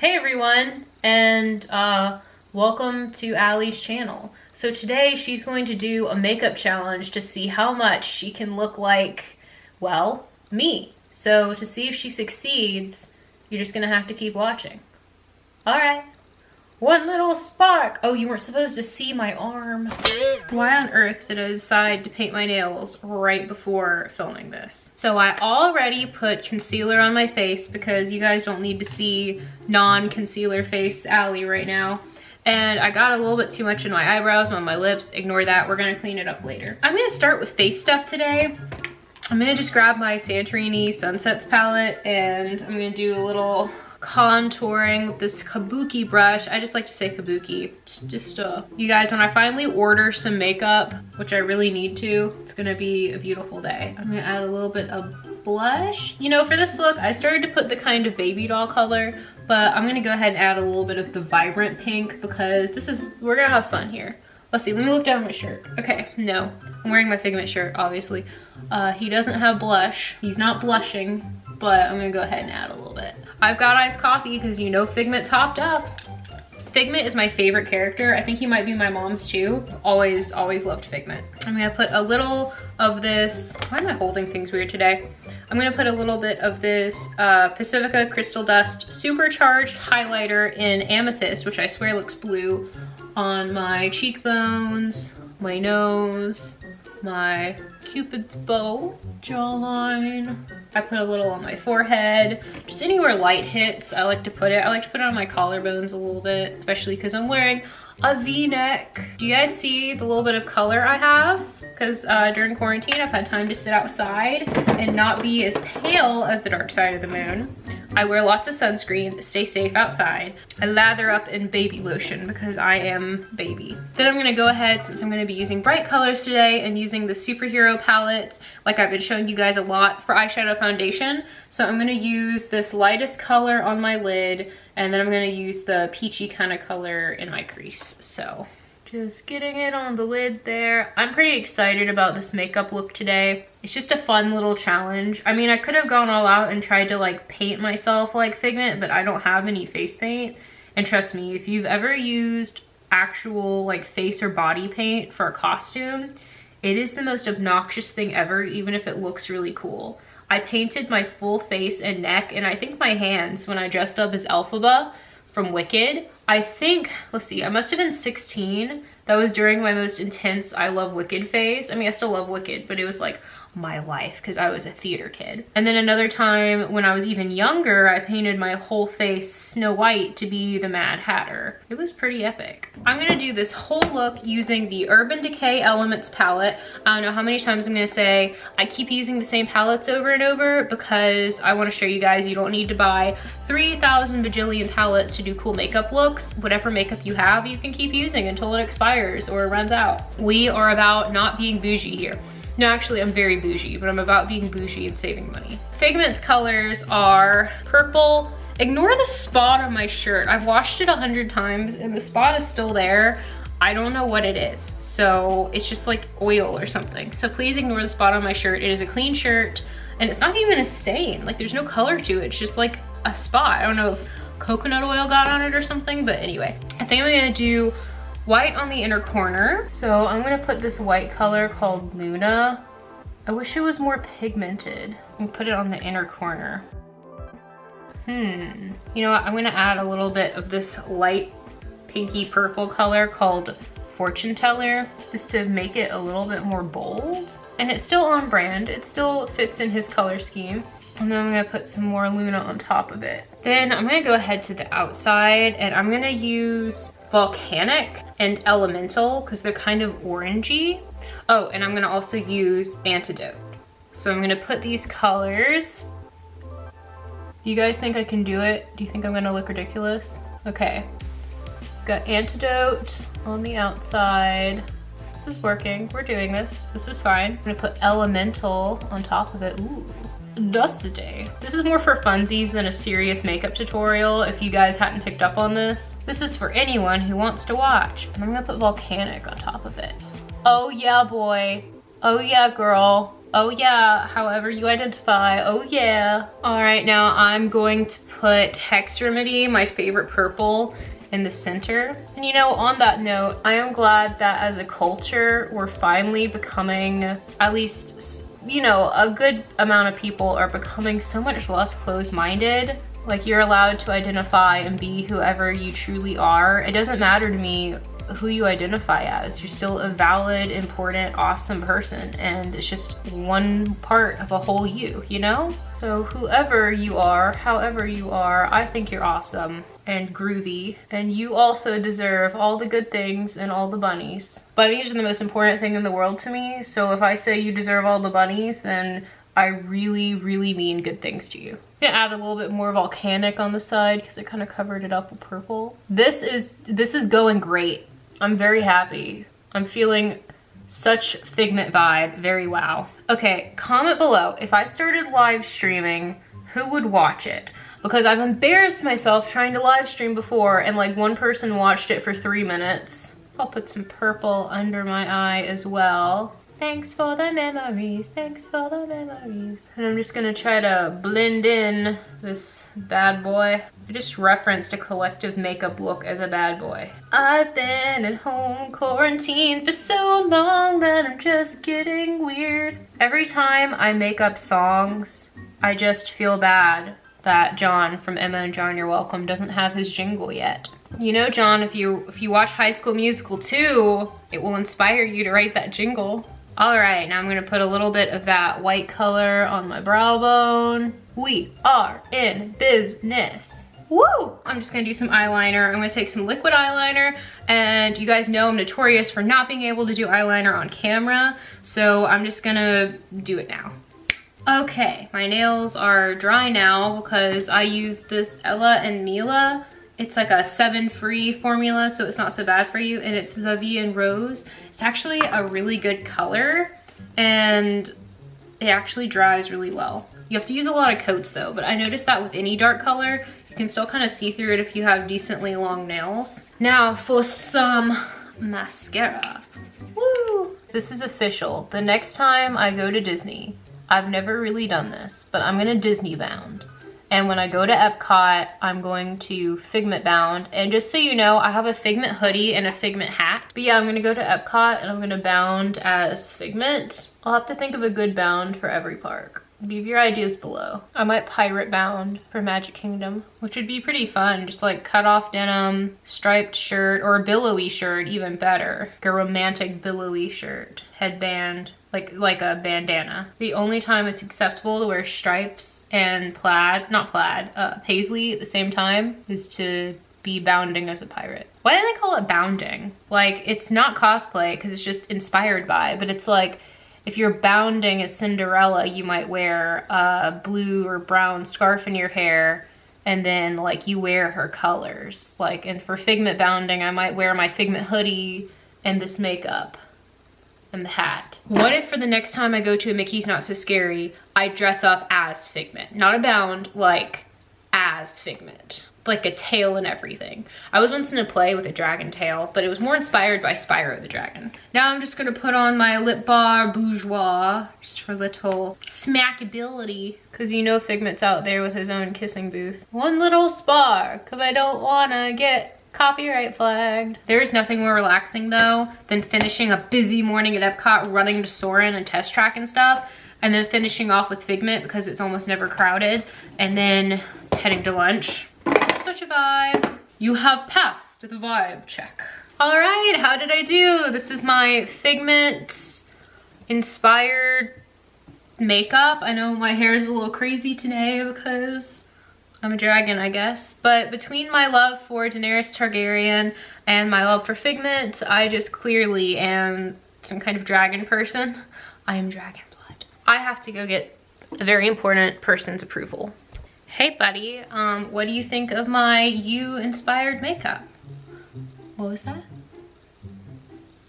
Hey everyone, and welcome to Alli's channel. So today she's going to do a makeup challenge to see how much she can look like, well, me. So to see if she succeeds, you're just gonna have to keep watching. Alright. One little spark! Oh, you weren't supposed to see my arm. Why on earth did I decide to paint my nails right before filming this? So I already put concealer on my face because you guys don't need to see non-concealer face Alli right now. And I got a little bit too much in my eyebrows, on my lips. Ignore that, we're gonna clean it up later. I'm gonna start with face stuff today. I'm gonna just grab my Santorini Sunsets palette and I'm gonna do a little contouring with this kabuki brush. I just like to say kabuki. You guys, when I finally order some makeup, which I really need to, it's gonna be a beautiful day. I'm gonna add a little bit of blush. You know, for this look, I started to put the kind of baby doll color, but I'm gonna go ahead and add a little bit of the vibrant pink because we're gonna have fun here. Let's see, let me look down my shirt. Okay, no, I'm wearing my Figment shirt, obviously. He doesn't have blush. He's not blushing, but I'm gonna go ahead and add a little bit. I've got iced coffee because you know Figment's hopped up. Figment is my favorite character. I think he might be my mom's too. Always loved Figment. I'm gonna put a little of this, why am I holding things weird today? I'm gonna put a little bit of this Pacifica Crystal Dust Supercharged highlighter in Amethyst, which I swear looks blue, on my cheekbones, my nose, my Cupid's bow, jawline. I put a little on my forehead, just anywhere light hits, I like to put it. I like to put it on my collarbones a little bit, especially because I'm wearing a V-neck. Do you guys see the little bit of color I have? Because during quarantine, I've had time to sit outside and not be as pale as the dark side of the moon. I wear lots of sunscreen to stay safe outside. I lather up in baby lotion because I am baby. Then I'm gonna go ahead, since I'm gonna be using bright colors today and using the superhero palette, like I've been showing you guys a lot for eyeshadow foundation. So I'm gonna use this lightest color on my lid, and then I'm gonna use the peachy kind of color in my crease. So just getting it on the lid there. I'm pretty excited about this makeup look today. It's just a fun little challenge. I mean, I could have gone all out and tried to like paint myself like Figment, but I don't have any face paint. And trust me, if you've ever used actual like face or body paint for a costume, it is the most obnoxious thing ever, even if it looks really cool. I painted my full face and neck, and I think my hands when I dressed up as Elphaba from Wicked. I think, let's see, I must have been 16. That was during my most intense I love Wicked phase. I mean, I still love Wicked, but it was like my life because I was a theater kid. And then another time when I was even younger, I painted my whole face Snow White to be the Mad Hatter. It was pretty epic. I'm gonna do this whole look using the Urban Decay Elements palette. I don't know how many times I'm gonna say I keep using the same palettes over and over because I wanna show you guys you don't need to buy 3,000 bajillion palettes to do cool makeup looks. Whatever makeup you have, you can keep using until it expires or runs out. We are about not being bougie here. No, actually, I'm very bougie, but I'm about being bougie and saving money. Figment's colors are purple. Ignore the spot on my shirt. I've washed it 100 times and the spot is still there. I don't know what it is. So it's just like oil or something. So please ignore the spot on my shirt. It is a clean shirt and it's not even a stain. Like there's no color to it. It's just like a spot. I don't know if coconut oil got on it or something, but anyway. I think I'm gonna do white on the inner corner. So I'm gonna put this white color called Luna. I wish it was more pigmented. And put it on the inner corner. You know what, I'm gonna add a little bit of this light pinky purple color called Fortune Teller, just to make it a little bit more bold. And it's still on brand, it still fits in his color scheme. And then I'm gonna put some more Luna on top of it. Then I'm gonna go ahead to the outside and I'm gonna use Volcanic and Elemental because they're kind of orangey. Oh, and I'm gonna also use Antidote. So I'm gonna put these colors. Do you guys think I can do it? Do you think I'm gonna look ridiculous? Okay. Got Antidote on the outside. This is working, we're doing this. This is fine. I'm gonna put Elemental on top of it. Ooh. Dusty. This is more for funsies than a serious makeup tutorial if you guys hadn't picked up on this. This is for anyone who wants to watch. And I'm gonna put Volcanic on top of it. Oh yeah, boy. Oh yeah, girl. Oh yeah, however you identify, oh yeah. All right, now I'm going to put Hex Remedy, my favorite purple, in the center. And you know, on that note, I am glad that as a culture, we're finally becoming, at least, you know, a good amount of people are becoming so much less closed-minded. Like, you're allowed to identify and be whoever you truly are. It doesn't matter to me who you identify as. You're still a valid, important, awesome person, and it's just one part of a whole you know? So whoever you are, however you are, I think you're awesome and groovy, and you also deserve all the good things and all the bunnies. Bunnies are the most important thing in the world to me, so if I say you deserve all the bunnies, then I really, really mean good things to you. I'm gonna add a little bit more volcanic on the side because it kind of covered it up with purple. This is going great. I'm very happy. I'm feeling such Figment vibe, very wow. Okay, comment below, if I started live streaming, who would watch it? Because I've embarrassed myself trying to live stream before and like one person watched it for 3 minutes. I'll put some purple under my eye as well. Thanks for the memories, thanks for the memories. And I'm just gonna try to blend in this bad boy. I just referenced a collective makeup look as a bad boy. I've been at home quarantined for so long that I'm just getting weird. Every time I make up songs, I just feel bad that John from Emma and John You're Welcome doesn't have his jingle yet. You know, John, if you watch High School Musical 2, it will inspire you to write that jingle. All right, now I'm gonna put a little bit of that white color on my brow bone. We are in business. Woo! I'm just gonna do some eyeliner. I'm gonna take some liquid eyeliner, and you guys know I'm notorious for not being able to do eyeliner on camera, so I'm just gonna do it now. Okay, my nails are dry now because I use this Ella and Mila. It's like a 7-free formula, so it's not so bad for you, and it's La Vie en Rose. It's actually a really good color, and it actually dries really well. You have to use a lot of coats though, but I noticed that with any dark color, you can still kind of see through it if you have decently long nails. Now for some mascara. Woo! This is official. The next time I go to Disney, I've never really done this, but I'm gonna Disney bound. And when I go to Epcot, I'm going to Figment bound. And just so you know, I have a Figment hoodie and a Figment hat. But yeah, I'm gonna go to Epcot and I'm gonna bound as Figment. I'll have to think of a good bound for every park. Leave your ideas below. I might pirate bound for Magic Kingdom, which would be pretty fun. Just like cut off denim, striped shirt, or a billowy shirt, even better. Like a romantic billowy shirt, headband, like a bandana. The only time it's acceptable to wear stripes and plaid, not plaid, paisley at the same time is to be bounding as a pirate. Why do they call it bounding? Like, it's not cosplay because it's just inspired by, but it's like, if you're bounding as Cinderella, you might wear a blue or brown scarf in your hair, and then like you wear her colors. Like, and for Figment bounding, I might wear my Figment hoodie and this makeup and the hat. What if for the next time I go to a Mickey's Not So Scary, I dress up as Figment? Not a bound, like as Figment. Like a tail and everything. I was once in a play with a dragon tail, but it was more inspired by Spyro the Dragon. Now I'm just gonna put on my Lip Bar Bourgeois, just for little smackability, because you know Figment's out there with his own kissing booth. One little spark, because I don't wanna get copyright flagged. There is nothing more relaxing though than finishing a busy morning at Epcot, running to Soarin' and Test Track and stuff, and then finishing off with Figment because it's almost never crowded, and then heading to lunch. Such a vibe. You have passed the vibe check. All right, how did I do? This is my Figment inspired makeup. I know my hair is a little crazy today because I'm a dragon, I guess. But between my love for Daenerys Targaryen and my love for Figment, I just clearly am some kind of dragon person. I am dragon blood. I have to go get a very important person's approval. Hey buddy, what do you think of my you-inspired makeup? What was that?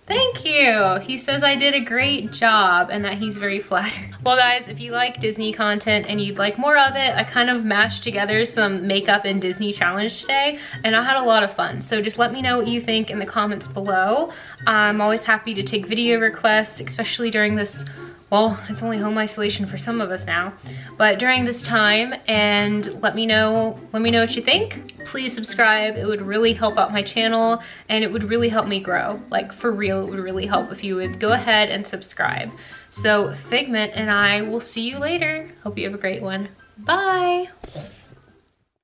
Thank you. He says I did a great job and that he's very flattered. Well guys, if you like Disney content and you'd like more of it, I kind of mashed together some makeup and Disney challenge today and I had a lot of fun. So just let me know what you think in the comments below. I'm always happy to take video requests, especially during this well, it's only home isolation for some of us now, but during this time, and let me know what you think. Please subscribe. It would really help out my channel, and it would really help me grow. Like, for real, it would really help if you would go ahead and subscribe. So Figment and I will see you later. Hope you have a great one. Bye.